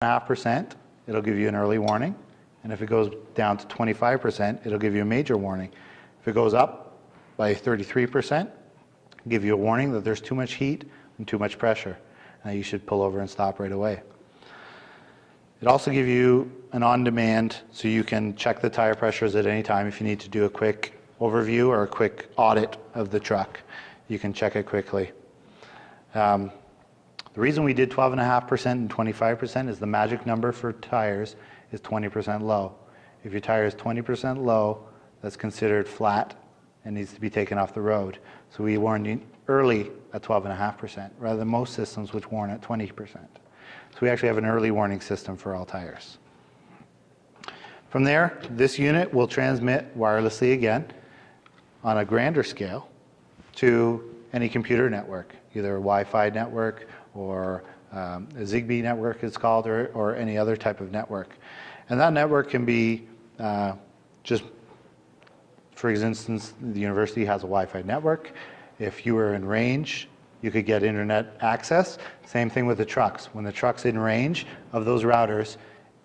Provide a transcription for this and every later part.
12.5%, it'll give you an early warning. And if it goes down to 25%, it'll give you a major warning. If it goes up by 33%, give you a warning that there's too much heat and too much pressure. You should pull over and stop right away. It also gives you an on-demand, so you can check the tire pressures at any time if you need to do a quick overview or a quick audit of the truck. You can check it quickly. The reason we did 12.5% and 25% is the magic number for tires is 20% low. If your tire is 20% low, that's considered flat and needs to be taken off the road. So we warned you early at 12.5%, rather than most systems which warn at 20%. So we actually have an early warning system for all tires. From there, this unit will transmit wirelessly again on a grander scale to any computer network, either a Wi-Fi network or a Zigbee network it's called, or any other type of network. And that network can be just, for instance, the university has a Wi-Fi network. If you were in range, you could get internet access. Same thing with the trucks. When the truck's in range of those routers,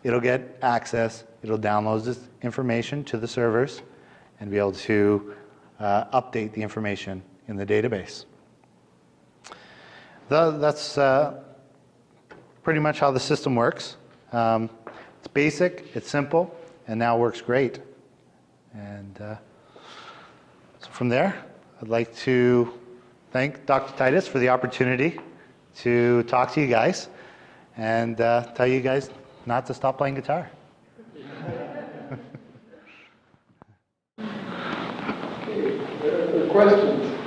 it'll get access, it'll download this information to the servers and be able to update the information in the database. That's pretty much how the system works. It's basic, it's simple, and now works great. And so from there, I'd like to thank Dr. Titus for the opportunity to talk to you guys and tell you guys not to stop playing guitar. Questions?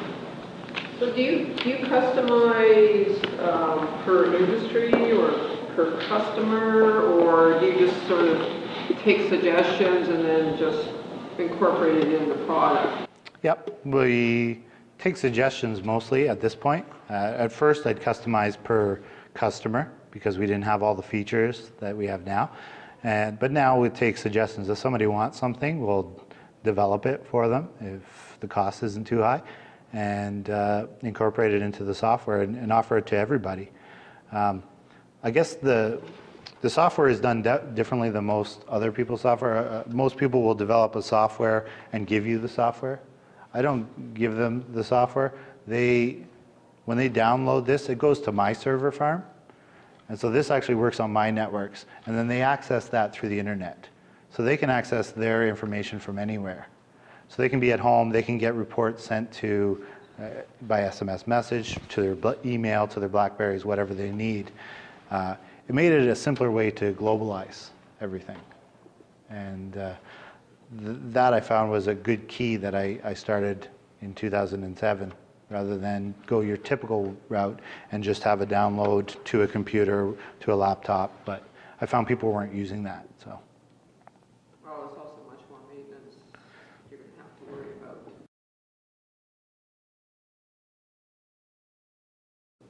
So do you customize per industry or per customer, or do you just sort of take suggestions and then just incorporate it in the product? Yep, we take suggestions mostly at this point. At first I'd customize per customer because we didn't have all the features that we have now. But now we take suggestions. If somebody wants something, we'll develop it for them if the cost isn't too high, and incorporate it into the software and offer it to everybody. I guess the software is done differently than most other people's software. Most people will develop a software and give you the software. I don't give them the software. When they download this, it goes to my server farm. And so this actually works on my networks. And then they access that through the internet. So they can access their information from anywhere. So they can be at home, they can get reports sent to by SMS message, to their email, to their Blackberries, whatever they need. It made it a simpler way to globalize everything. And that I found was a good key that I started in 2007, rather than go your typical route and just have a download to a computer, to a laptop. But I found people weren't using that. So. Well, it's also much more maintenance you're going to have to worry about.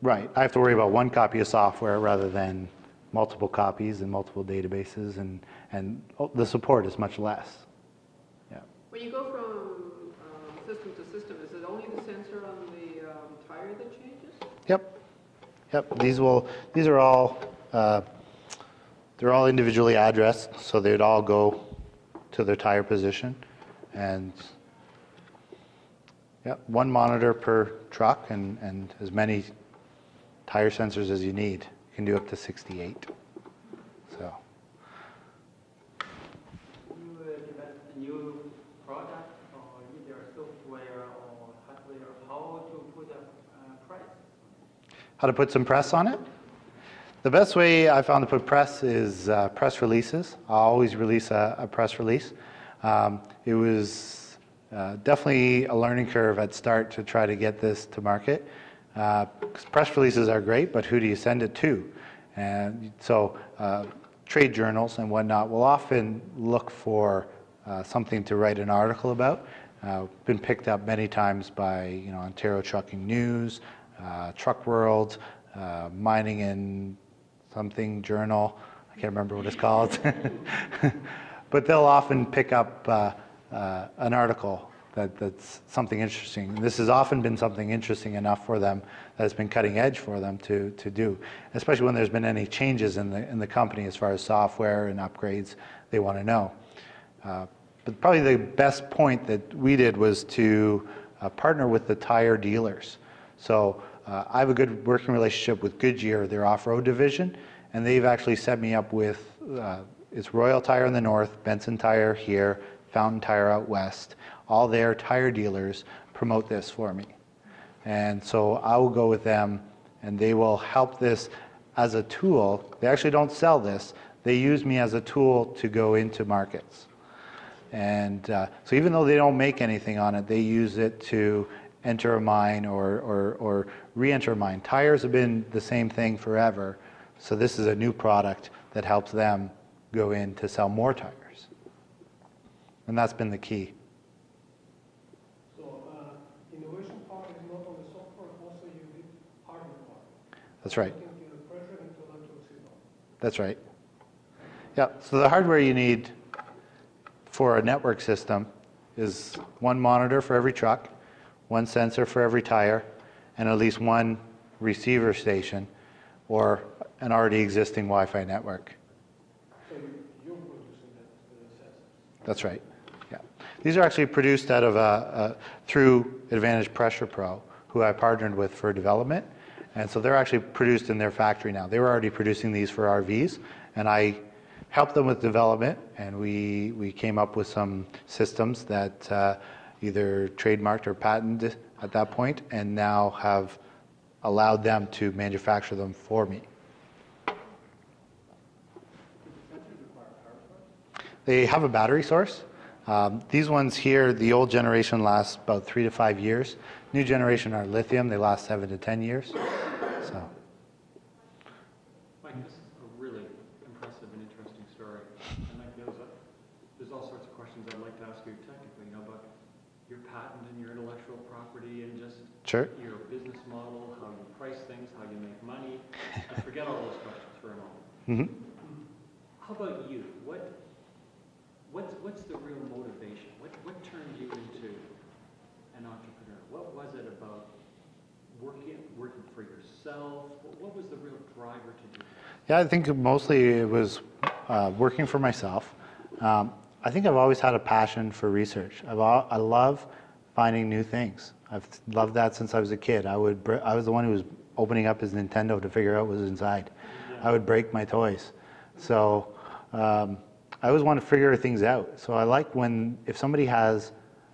Right. I have to worry about one copy of software rather than multiple copies and multiple databases, and the support is much less. Yeah. When you go from system to system, is it only the sensor on the tire that changes? Yep. Yep. These are all they're all individually addressed, so they'd all go to their tire position, and yep, one monitor per truck and as many tire sensors as you need. You can do up to 68. So. You develop a new product, or either software or hardware, how to put a price? How to put some press on it? The best way I found to put press is press releases. I always release a press release. It was definitely a learning curve at start to try to get this to market. Because press releases are great, but who do you send it to? And so trade journals and whatnot will often look for something to write an article about. Been picked up many times by Ontario Trucking News, Truck World, Mining and something journal. I can't remember what it's called. But they'll often pick up an article that's something interesting. And this has often been something interesting enough for them that it's been cutting edge for them to do, especially when there's been any changes in the company as far as software and upgrades they want to know. But probably the best point that we did was to partner with the tire dealers. So I have a good working relationship with Goodyear, their off-road division, and they've actually set me up with, it's Royal Tire in the north, Benson Tire here, Fountain Tire out west. All their tire dealers promote this for me. And so I will go with them, and they will help this as a tool. They actually don't sell this. They use me as a tool to go into markets. And so even though they don't make anything on it, they use it to enter a mine or re-enter a mine. Tires have been the same thing forever. So this is a new product that helps them go in to sell more tires. And that's been the key. Innovation part is not on the software, also you did hardware part. That's right. You can pressure into electrical signal. That's right. Yeah, so the hardware you need for a network system is one monitor for every truck, one sensor for every tire, and at least one receiver station or an already existing Wi-Fi network. So you're producing the sensors. That's right. Yeah. These are actually produced out of through Advantage Pressure Pro, who I partnered with for development. And so they're actually produced in their factory now. They were already producing these for RVs, and I helped them with development, and we came up with some systems that either trademarked or patented at that point, and now have allowed them to manufacture them for me. They have a battery source. These ones here, the old generation lasts about 3 to 5 years. New generation are lithium. They last 7 to 10 years. So. Mike, this is a really impressive and interesting story. And like there's all sorts of questions I'd like to ask you technically, about your patent and your intellectual property and just Sure. your business model, how you price things, how you make money. I forget all those questions for a moment. Mm-hmm. How about you? What's the real motivation? What turned you into an entrepreneur? What was it about working for yourself? What was the real driver to do this? Yeah, I think mostly it was working for myself. I think I've always had a passion for research. I love finding new things. I've loved that since I was a kid. I was the one who was opening up his Nintendo to figure out what was inside. I would break my toys. So I always want to figure things out. So I like if somebody has,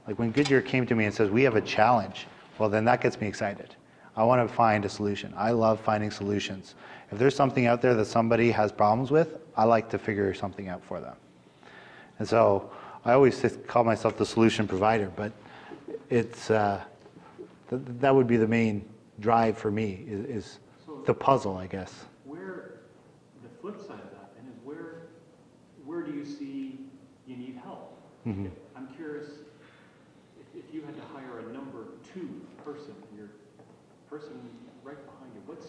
like when Goodyear came to me and says, we have a challenge, well then that gets me excited. I want to find a solution. I love finding solutions. If there's something out there that somebody has problems with, I like to figure something out for them. And so I always call myself the solution provider, but it's that would be the main drive for me is the puzzle, I guess. Where the flip side of that then is where do you see you need help? Mm-hmm. I'm curious if you had to hire a number 2 person, your person right behind you, what